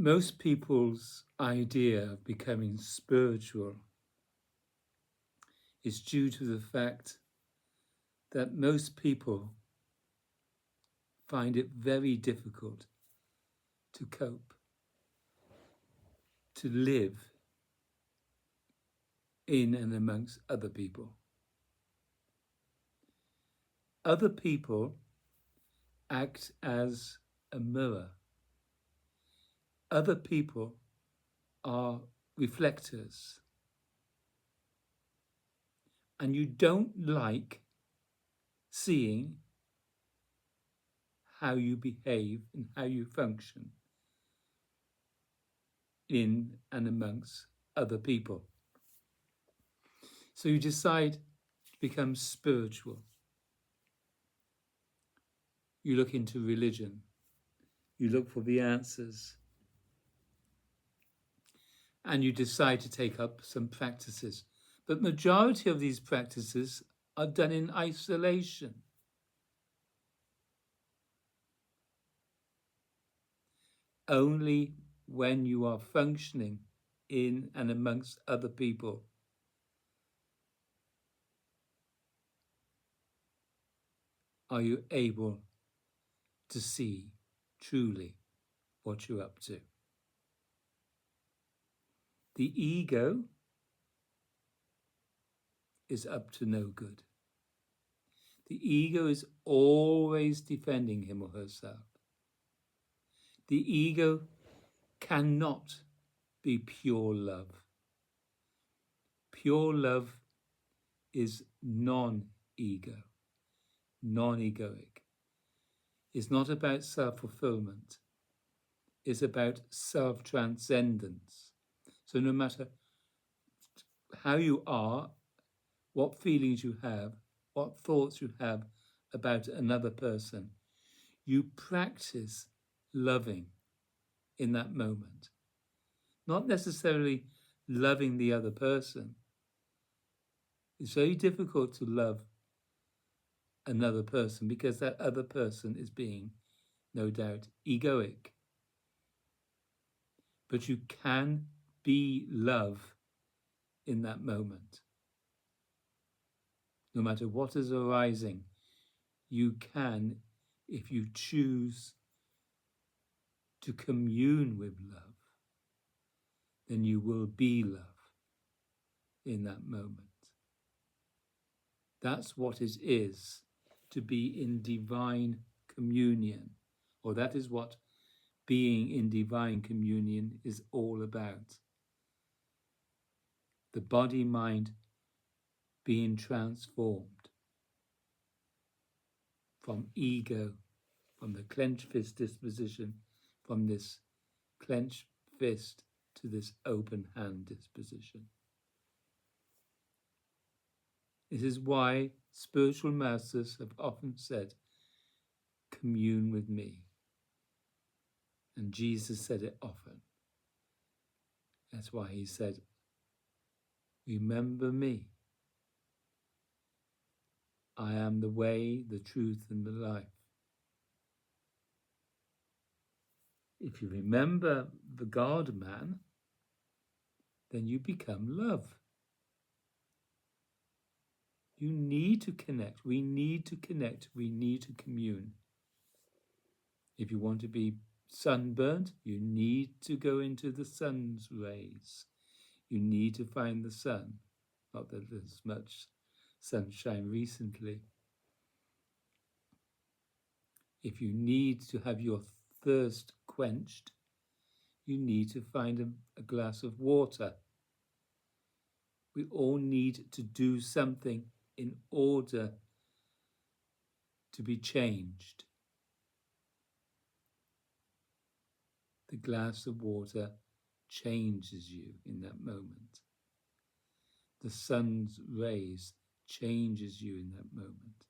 Most people's idea of becoming spiritual is due to the fact that most people find it very difficult to cope, to live in and amongst other people. Other people act as a mirror. Other people are reflectors. And you don't like seeing how you behave and how you function in and amongst other people. So you decide to become spiritual. You look into religion. You look for the answers. And you decide to take up some practices. But majority of these practices are done in isolation. Only when you are functioning in and amongst other people are you able to see truly what you're up to. The ego is up to no good. The ego is always defending him or herself. The ego cannot be pure love. Pure love is non-ego, non-egoic. It's not about self-fulfillment. It's about self-transcendence. So no matter how you are, what feelings you have, what thoughts you have about another person, you practice loving in that moment. Not necessarily loving the other person. It's very difficult to love another person because that other person is being, no doubt, egoic. But you can be love in that moment. No matter what is arising, you can, if you choose to commune with love, then you will be love in that moment. That's what it is to be in divine communion, or that is what being in divine communion is all about. The body-mind being transformed from ego, from the clenched fist disposition, from this clenched fist to this open hand disposition. This is why spiritual masters have often said, commune with me. And Jesus said it often. That's why he said, remember me. I am the way, the truth, and the life. If you remember the God-man, then you become love. You need to connect. We need to connect. We need to commune. If you want to be sunburnt, you need to go into the sun's rays. You need to find the sun. Not that there's much sunshine recently. If you need to have your thirst quenched, you need to find a glass of water. We all need to do something in order to be changed. The glass of water changes you in that moment. The sun's rays changes you in that moment.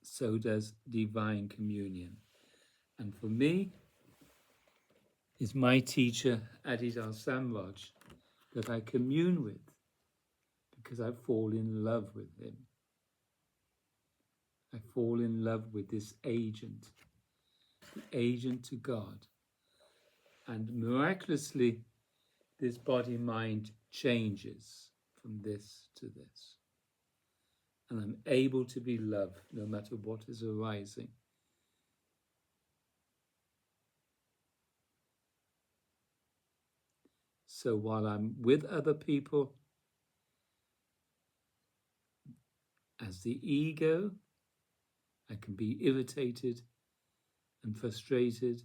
So does divine communion. And for me, is my teacher, Adidar Samraj, that I commune with because I fall in love with him. I fall in love with this agent, the agent to God. And miraculously, this body-mind changes from this to this. And I'm able to be love no matter what is arising. So while I'm with other people, as the ego, I can be irritated and frustrated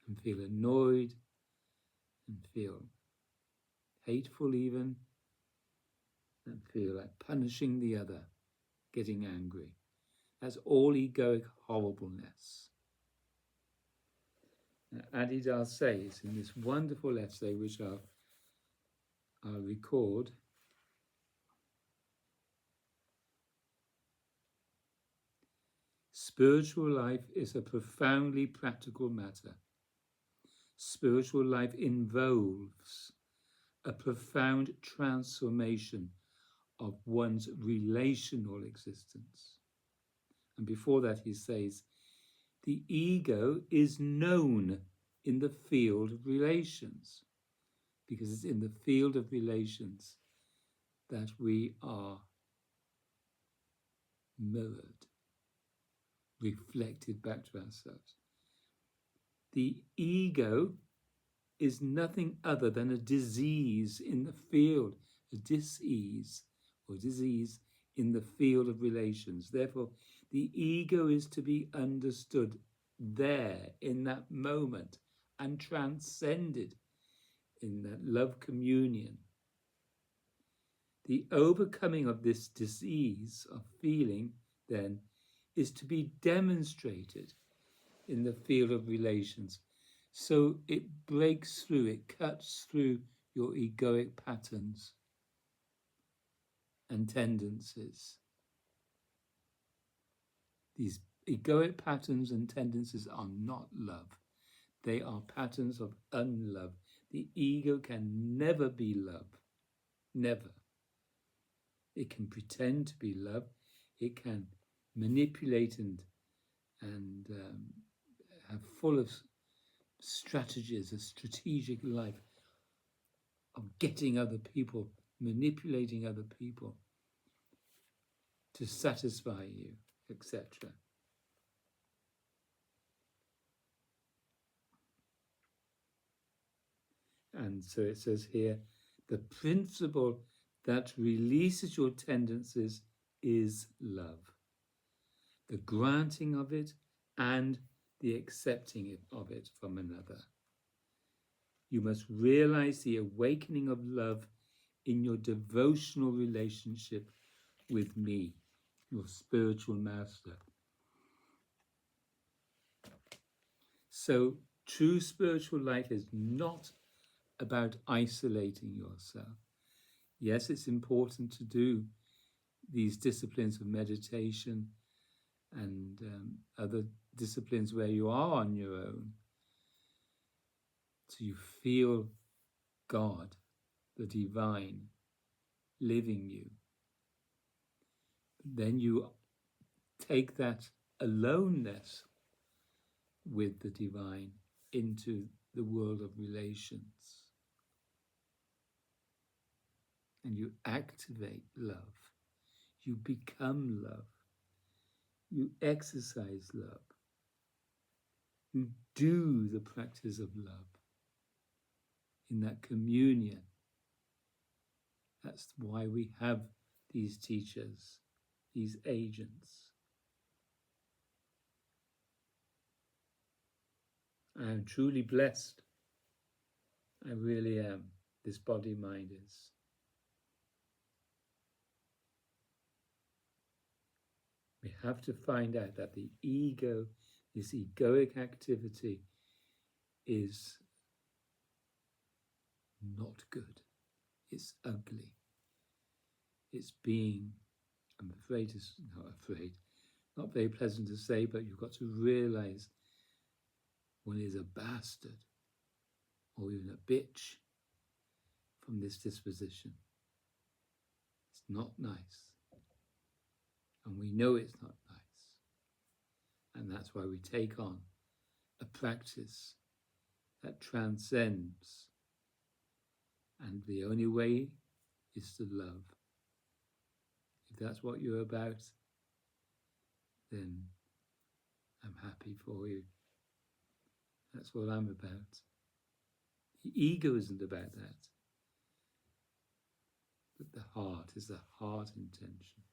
and feel annoyed and feel hateful even, and feel like punishing the other, getting angry. That's all egoic horribleness. Now, Adidar says in this wonderful essay, which I'll record, spiritual life is a profoundly practical matter. Spiritual life involves a profound transformation of one's relational existence. And before that he says, the ego is known in the field of relations, because it's in the field of relations that we are mirrored, reflected back to ourselves. The ego is nothing other than a disease in the field, a dis-ease or disease in the field of relations. Therefore, the ego is to be understood there in that moment and transcended in that love communion. The overcoming of this disease of feeling, then, is to be demonstrated in the field of relations. So it breaks through, it cuts through your egoic patterns and tendencies. These egoic patterns and tendencies are not love. They are patterns of unlove. The ego can never be love. Never. It can pretend to be love. It can manipulate and have full of strategies, a strategic life of getting other people, manipulating other people to satisfy you, etc. And so it says here, the principle that releases your tendencies is love. The granting of it and the accepting of it from another. You must realize the awakening of love in your devotional relationship with me, your spiritual master. So true spiritual life is not about isolating yourself. Yes, it's important to do these disciplines of meditation and other disciplines where you are on your own, so you feel God, the divine, living you. Then you take that aloneness with the divine into the world of relations. And you activate love. You become love. You exercise love. You do the practice of love in that communion. That's why we have these teachers, these agents. I am truly blessed. I really am. This body-mind is. We have to find out that the ego, this egoic activity, is not good. It's ugly. It's being, I'm afraid, not very pleasant to say, but you've got to realize one is a bastard or even a bitch from this disposition. It's not nice. And we know it's not nice. And that's why we take on a practice that transcends. And the only way is to love. If that's what you're about, then I'm happy for you. That's what I'm about. The ego isn't about that. But the heart is the heart intention.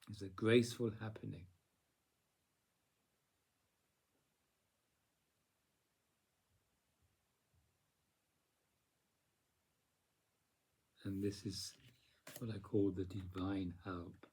It's a graceful happening. And this is what I call the divine help.